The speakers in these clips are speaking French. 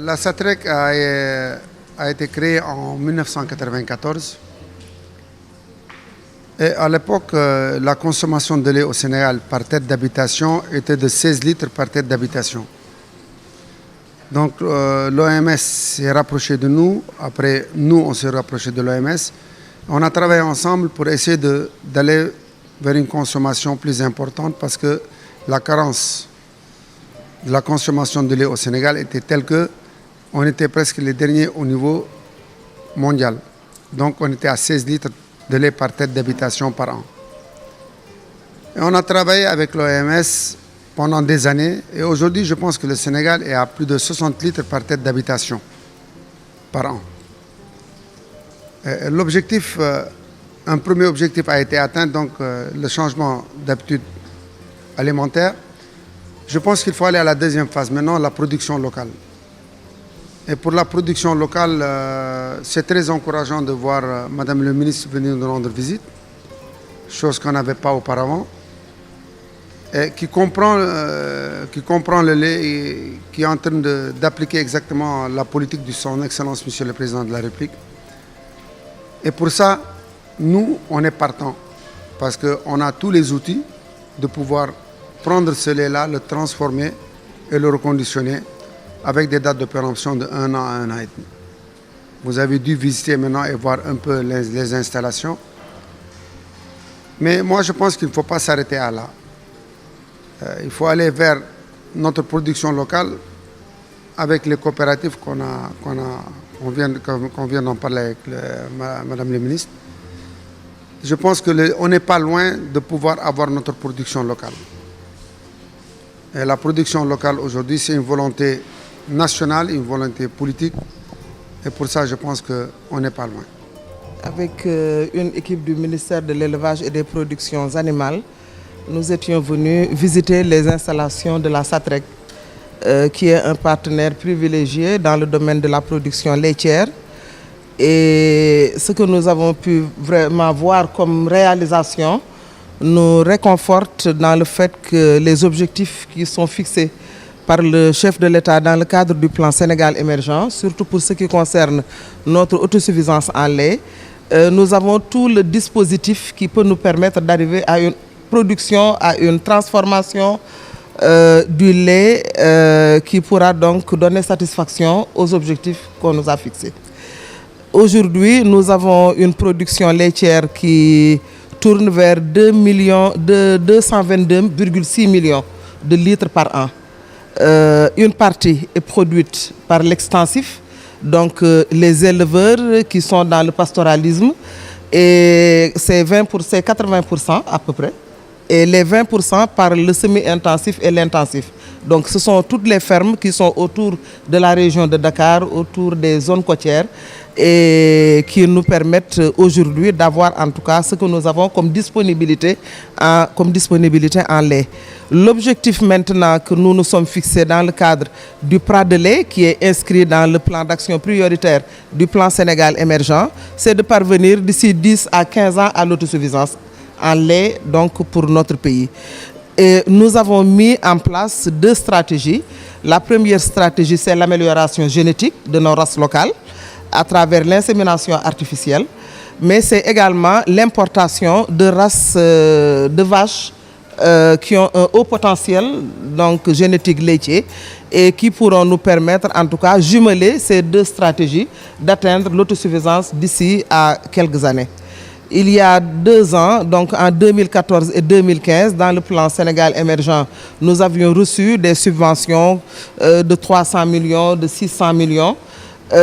La SATREC a été créée en 1994. Et à l'époque, la consommation de lait au Sénégal par tête d'habitation était de 16 litres par tête d'habitation. Donc l'OMS s'est rapproché de nous. Après, nous, on s'est rapproché de l'OMS. On a travaillé ensemble pour essayer d'aller vers une consommation plus importante parce que la carence de la consommation de lait au Sénégal était telle qu'on était presque les derniers au niveau mondial. Donc on était à 16 litres de lait par tête d'habitation par an. Et on a travaillé avec l'OMS pendant des années et aujourd'hui je pense que le Sénégal est à plus de 60 litres par tête d'habitation par an. L'objectif, un premier objectif a été atteint, donc le changement d'habitude alimentaire. Je pense qu'il faut aller à la deuxième phase, maintenant la production locale. Et pour la production locale, c'est très encourageant de voir Madame le ministre venir nous rendre visite, chose qu'on n'avait pas auparavant, et qui comprend le lait et qui est en train d'appliquer exactement la politique de son Excellence Monsieur le Président de la République. Et pour ça, nous, on est partants, parce qu'on a tous les outils de pouvoir prendre ce lait-là, le transformer et le reconditionner avec des dates de péremption de 1 an à 1 an et demi. Vous avez dû visiter maintenant et voir un peu les installations. Mais moi, je pense qu'il ne faut pas s'arrêter à là. Il faut aller vers notre production locale avec les coopératives qu'on vient d'en parler avec Madame le ministre. Je pense qu'on n'est pas loin de pouvoir avoir notre production locale. Et la production locale aujourd'hui, c'est une volonté nationale, une volonté politique. Et pour ça, je pense qu'on n'est pas loin. Avec une équipe du ministère de l'Élevage et des Productions Animales, nous étions venus visiter les installations de la SATREC, qui est un partenaire privilégié dans le domaine de la production laitière. Et ce que nous avons pu vraiment voir comme réalisation nous réconforte dans le fait que les objectifs qui sont fixés par le chef de l'État dans le cadre du plan Sénégal émergent, surtout pour ce qui concerne notre autosuffisance en lait, nous avons tout le dispositif qui peut nous permettre d'arriver à une production, à une transformation du lait qui pourra donc donner satisfaction aux objectifs qu'on nous a fixés. Aujourd'hui, nous avons une production laitière qui tourne vers 222,6 millions de litres par an. Une partie est produite par l'extensif, donc les éleveurs qui sont dans le pastoralisme, et c'est 80% à peu près, et les 20% par le semi-intensif et l'intensif. Donc ce sont toutes les fermes qui sont autour de la région de Dakar, autour des zones côtières, et qui nous permettent aujourd'hui d'avoir en tout cas ce que nous avons comme disponibilité en lait. L'objectif maintenant que nous nous sommes fixés dans le cadre du PRA de lait, qui est inscrit dans le plan d'action prioritaire du plan Sénégal émergent, c'est de parvenir d'ici 10 à 15 ans à l'autosuffisance en lait donc pour notre pays. Et nous avons mis en place 2 stratégies. La première stratégie, c'est l'amélioration génétique de nos races locales à travers l'insémination artificielle, mais c'est également l'importation de races de vaches qui ont un haut potentiel donc génétique laitier et qui pourront nous permettre, en tout cas, jumeler ces 2 stratégies, d'atteindre l'autosuffisance d'ici à quelques années. Il y a 2 ans, donc en 2014 et 2015, dans le plan Sénégal émergent, nous avions reçu des subventions de 300 millions, de 600 millions,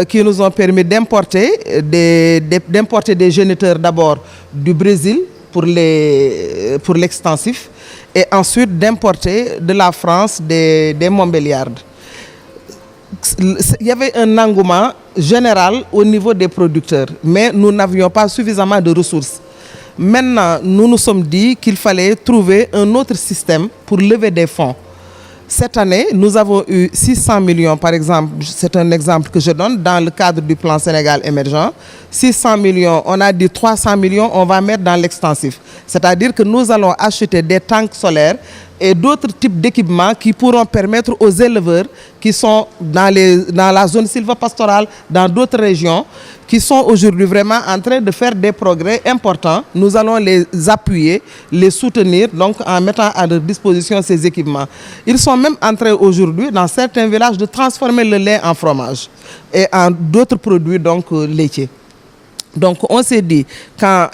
qui nous ont permis d'importer des géniteurs d'abord du Brésil pour l'extensif et ensuite d'importer de la France des Montbéliardes. Il y avait un engouement général au niveau des producteurs, mais nous n'avions pas suffisamment de ressources. Maintenant, nous nous sommes dit qu'il fallait trouver un autre système pour lever des fonds. Cette année, nous avons eu 600 millions, par exemple, c'est un exemple que je donne, dans le cadre du plan Sénégal émergent. 600 millions, on a dit 300 millions, on va mettre dans l'extensif. C'est-à-dire que nous allons acheter des tanks solaires et d'autres types d'équipements qui pourront permettre aux éleveurs qui sont dans la zone sylvopastorale, dans d'autres régions, qui sont aujourd'hui vraiment en train de faire des progrès importants. Nous allons les appuyer, les soutenir, donc en mettant à leur disposition ces équipements. Ils sont même en train aujourd'hui, dans certains villages, de transformer le lait en fromage et en d'autres produits donc laitiers. Donc on s'est dit, quand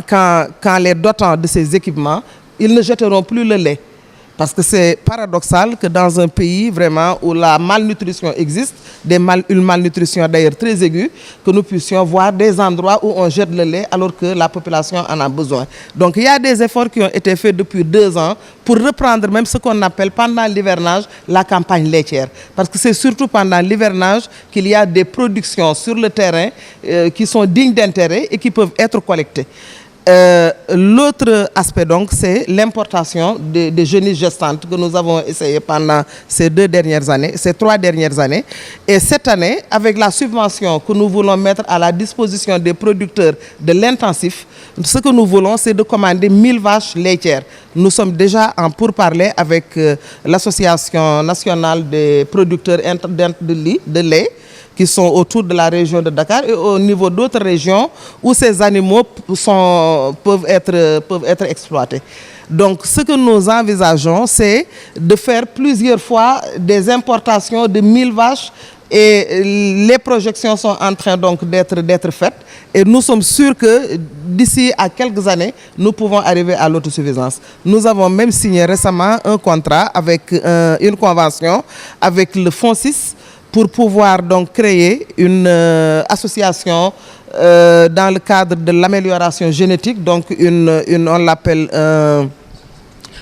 les dotants de ces équipements, ils ne jetteront plus le lait. Parce que c'est paradoxal que dans un pays vraiment où la malnutrition existe, une malnutrition d'ailleurs très aiguë, que nous puissions voir des endroits où on jette le lait alors que la population en a besoin. Donc il y a des efforts qui ont été faits depuis 2 ans pour reprendre même ce qu'on appelle pendant l'hivernage la campagne laitière. Parce que c'est surtout pendant l'hivernage qu'il y a des productions sur le terrain qui sont dignes d'intérêt et qui peuvent être collectées. L'autre aspect donc c'est l'importation des chenilles gestantes que nous avons essayé pendant ces 3 dernières années. Et cette année, avec la subvention que nous voulons mettre à la disposition des producteurs de l'intensif, ce que nous voulons c'est de commander 1000 vaches laitières. Nous sommes déjà en pourparlers avec l'association nationale des producteurs de lait qui sont autour de la région de Dakar et au niveau d'autres régions où ces animaux peuvent être exploités. Donc ce que nous envisageons, c'est de faire plusieurs fois des importations de 1000 vaches et les projections sont en train donc d'être faites et nous sommes sûrs que d'ici à quelques années, nous pouvons arriver à l'autosuffisance. Nous avons même signé récemment un contrat avec une convention avec le FONSIS pour pouvoir donc créer une association dans le cadre de l'amélioration génétique, donc on l'appelle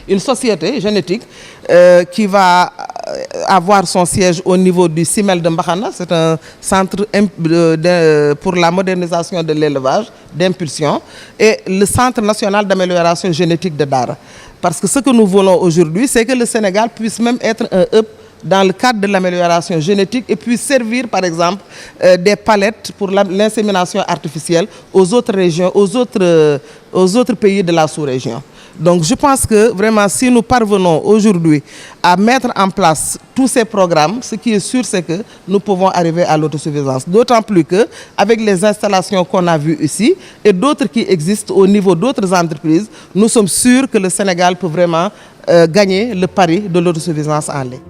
une société génétique qui va avoir son siège au niveau du CIMEL de Mbakhana. C'est un centre pour la modernisation de l'élevage, d'impulsion, et le Centre national d'amélioration génétique de Dara. Parce que ce que nous voulons aujourd'hui, c'est que le Sénégal puisse même être un hub dans le cadre de l'amélioration génétique et puis servir par exemple des palettes pour l'insémination artificielle aux autres régions, aux autres pays de la sous-région. Donc je pense que vraiment si nous parvenons aujourd'hui à mettre en place tous ces programmes, ce qui est sûr c'est que nous pouvons arriver à l'autosuffisance. D'autant plus que avec les installations qu'on a vues ici et d'autres qui existent au niveau d'autres entreprises, nous sommes sûrs que le Sénégal peut vraiment gagner le pari de l'autosuffisance en lait.